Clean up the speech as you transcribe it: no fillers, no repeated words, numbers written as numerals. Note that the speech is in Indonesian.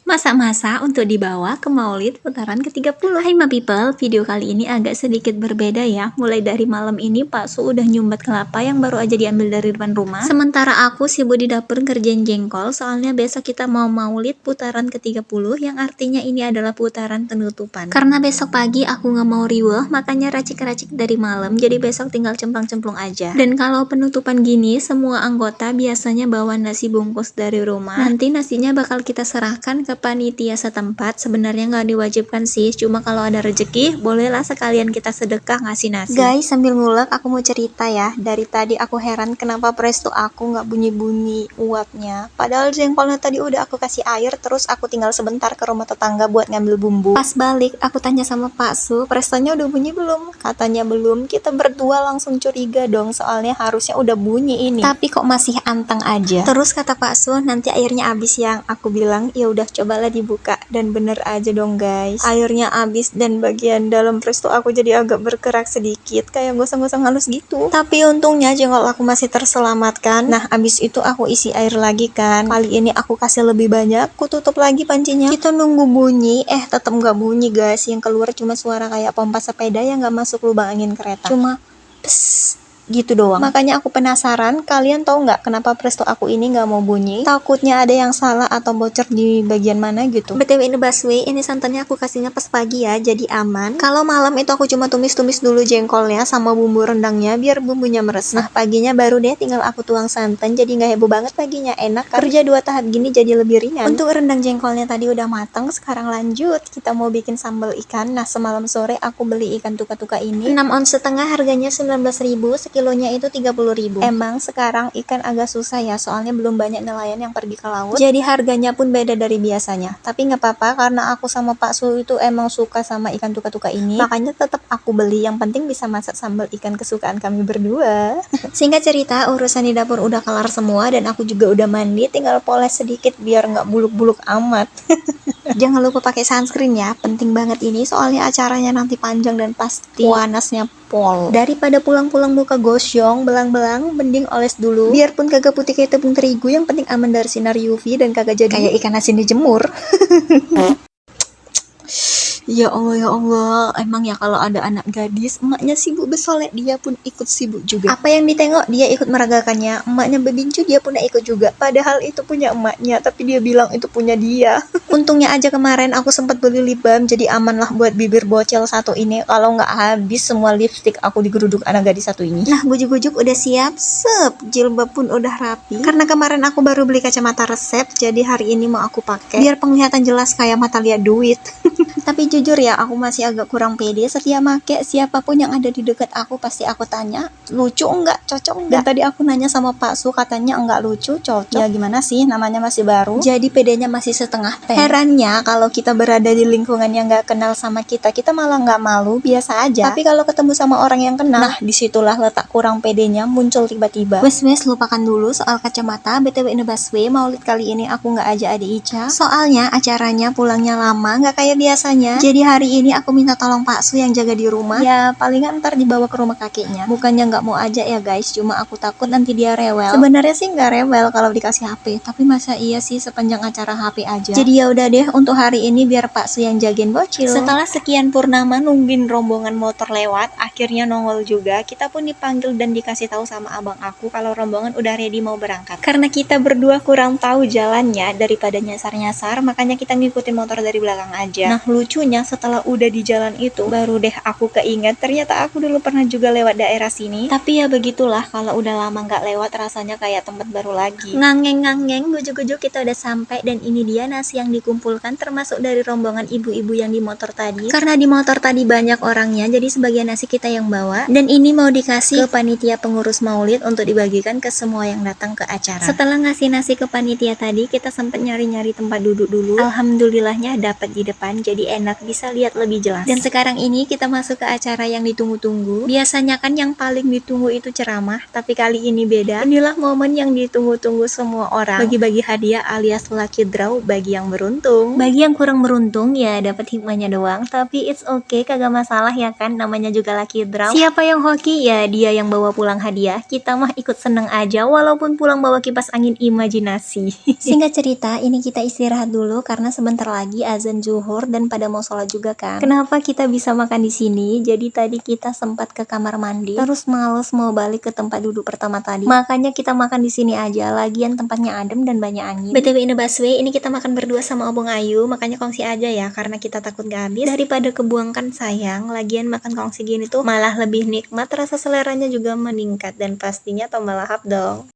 Masa-masa untuk dibawa ke Maulid putaran ke-30. Hai ma people, video kali ini agak sedikit berbeda ya. Mulai dari malam ini Pak Su udah nyumbat kelapa yang baru aja diambil dari depan rumah. Sementara aku sibuk di dapur ngerjain jengkol, soalnya besok kita mau Maulid putaran ke-30 yang artinya ini adalah putaran penutupan. Karena besok pagi aku nggak mau riweh, makanya racik-racik dari malam, jadi besok tinggal cemplang-cemplung aja. Dan kalau penutupan gini, semua anggota biasanya bawa nasi bungkus dari rumah. Nanti nasinya bakal kita serahkan ke panitia setempat. Sebenarnya nggak diwajibkan sih, cuma kalau ada rezeki bolehlah sekalian kita sedekah ngasih nasi. Guys, sambil ngulek aku mau cerita ya. Dari tadi aku heran kenapa presto aku nggak bunyi-bunyi uapnya, padahal jengkolnya tadi udah aku kasih air, terus aku tinggal sebentar ke rumah tetangga buat ngambil bumbu. Pas balik aku tanya sama Pak Su, prestonya udah bunyi belum? Katanya belum. Kita berdua langsung curiga dong, soalnya harusnya udah bunyi ini, tapi kok masih anteng aja. Terus kata Pak Su, nanti airnya habis yang. Aku bilang ya udah, cobalah dibuka, dan bener aja dong guys, airnya habis dan bagian dalam presto aku jadi agak bergerak sedikit, kayak gosong-gosong halus gitu. Tapi untungnya jengkol aku masih terselamatkan. Nah abis itu aku isi air lagi kan, kali ini aku kasih lebih banyak, aku tutup lagi pancinya. Kita nunggu bunyi, tetep nggak bunyi guys, yang keluar cuma suara kayak pompa sepeda yang nggak masuk lubang angin kereta, cuma pss gitu doang. Makanya aku penasaran, kalian tahu nggak kenapa presto aku ini nggak mau bunyi? Takutnya ada yang salah atau bocor di bagian mana gitu. BTW ini busway, ini santannya aku kasihnya pas pagi ya, jadi aman. Kalau malam itu aku cuma tumis-tumis dulu jengkolnya sama bumbu rendangnya biar bumbunya meresap. Nah paginya baru deh tinggal aku tuang santan, jadi nggak heboh banget paginya, enak kan? Kerja 2 tahap gini jadi lebih ringan. Untuk rendang jengkolnya tadi udah matang, sekarang lanjut kita mau bikin sambal ikan. Nah semalam sore aku beli ikan tuka-tuka ini 6 ons setengah, harganya 19.000, kilonya itu 30.000. Emang sekarang ikan agak susah ya, soalnya belum banyak nelayan yang pergi ke laut, jadi harganya pun beda dari biasanya. Tapi nggak apa-apa, karena aku sama Pak Su itu emang suka sama ikan tuka-tuka ini, makanya tetap aku beli. Yang penting bisa masak sambal ikan kesukaan kami berdua. Singkat cerita, urusan di dapur udah kelar semua, dan aku juga udah mandi, tinggal poles sedikit biar nggak buluk-buluk amat. Jangan lupa pakai sunscreen ya, penting banget ini, soalnya acaranya nanti panjang dan pasti panasnya pol. Daripada pulang-pulang muka gosyong, belang-belang, mending oles dulu. Biarpun kagak putih kayak tepung terigu, yang penting aman dari sinar UV dan kagak jadi kayak ikan asin dijemur. Ya Allah, emang ya kalau ada anak gadis, emaknya sibuk besolek, dia pun ikut sibuk juga. Apa yang ditengok, dia ikut meragakannya. Emaknya bebincu, dia pun ikut juga. Padahal itu punya emaknya, tapi dia bilang itu punya dia. Untungnya aja kemarin aku sempat beli lip balm, jadi aman lah buat bibir bocil satu ini. Kalau nggak habis semua lipstick aku digeruduk anak gadis satu ini. Nah, bujuk-bujuk udah siap, jilbab pun udah rapi. Karena kemarin aku baru beli kacamata resep, jadi hari ini mau aku pakai biar penglihatan jelas kayak mata liat duit. Tapi jujur ya, aku masih agak kurang pede. Setiap make, siapapun yang ada di dekat aku pasti aku tanya, lucu enggak, cocok enggak. Dan tadi aku nanya sama Pak Su, katanya enggak lucu, cocok. Ya gimana sih, namanya masih baru, jadi pedenya masih setengah teh. Herannya kalau kita berada di lingkungan yang nggak kenal sama kita, kita malah nggak malu, biasa aja. Tapi kalau ketemu sama orang yang kenal, nah disitulah letak kurang pedenya muncul tiba-tiba. Wes lupakan dulu soal kacamata. BTW ini busway, Maulid kali ini aku nggak ajak adik Ica, soalnya acaranya pulangnya lama, nggak kayak biasanya. Jadi hari ini aku minta tolong Pak Su yang jaga di rumah. Ya palingan ntar dibawa ke rumah kakeknya. Bukannya nggak mau aja ya guys, cuma aku takut nanti dia rewel. Sebenarnya sih nggak rewel kalau dikasih HP, tapi masa iya sih sepanjang acara HP aja. Jadi ya udah deh, untuk hari ini biar Pak Su yang jagain bocil. Setelah sekian purnama nungguin rombongan motor lewat, akhirnya nongol juga. Kita pun dipanggil dan dikasih tahu sama abang aku kalau rombongan udah ready mau berangkat. Karena kita berdua kurang tahu jalannya, daripada nyasar-nyasar, makanya kita ngikutin motor dari belakang aja. Nah lucunya setelah udah di jalan itu, baru deh aku keinget ternyata aku dulu pernah juga lewat daerah sini. Tapi ya begitulah, kalau udah lama nggak lewat rasanya kayak tempat baru lagi. Ngangeng bujuk-bujuk kita udah sampai, dan ini dia nasi yang dikumpulkan, termasuk dari rombongan ibu-ibu yang di motor tadi. Karena di motor tadi banyak orangnya, jadi sebagian nasi kita yang bawa, dan ini mau dikasih ke panitia pengurus Maulid untuk dibagikan ke semua yang datang ke acara. Setelah ngasih nasi ke panitia tadi, kita sempat nyari-nyari tempat duduk dulu. Alhamdulillahnya dapat di depan, jadi enak, bisa lihat lebih jelas. Dan sekarang ini kita masuk ke acara yang ditunggu-tunggu. Biasanya kan yang paling ditunggu itu ceramah, tapi kali ini beda. Inilah momen yang ditunggu-tunggu semua orang. Bagi-bagi hadiah alias lucky draw bagi yang beruntung. Bagi yang kurang beruntung ya dapat hikmahnya doang, tapi it's okay, kagak masalah ya kan, namanya juga lucky draw. Siapa yang hoki ya dia yang bawa pulang hadiah. Kita mah ikut seneng aja walaupun pulang bawa kipas angin imajinasi. Singkat cerita, ini kita istirahat dulu karena sebentar lagi azan zuhur dan pada mau sholat juga kan. Kenapa kita bisa makan di sini? Jadi tadi kita sempat ke kamar mandi, terus males mau balik ke tempat duduk pertama tadi. Makanya kita makan di sini aja. Lagian tempatnya adem dan banyak angin. BTW in the busway, ini kita makan berdua sama Obong Ayu, makanya kongsi aja ya karena kita takut gak habis. Daripada kebuangkan sayang, lagian makan kongsi gini tuh malah lebih nikmat, rasa seleranya juga meningkat dan pastinya tambah lahap dong.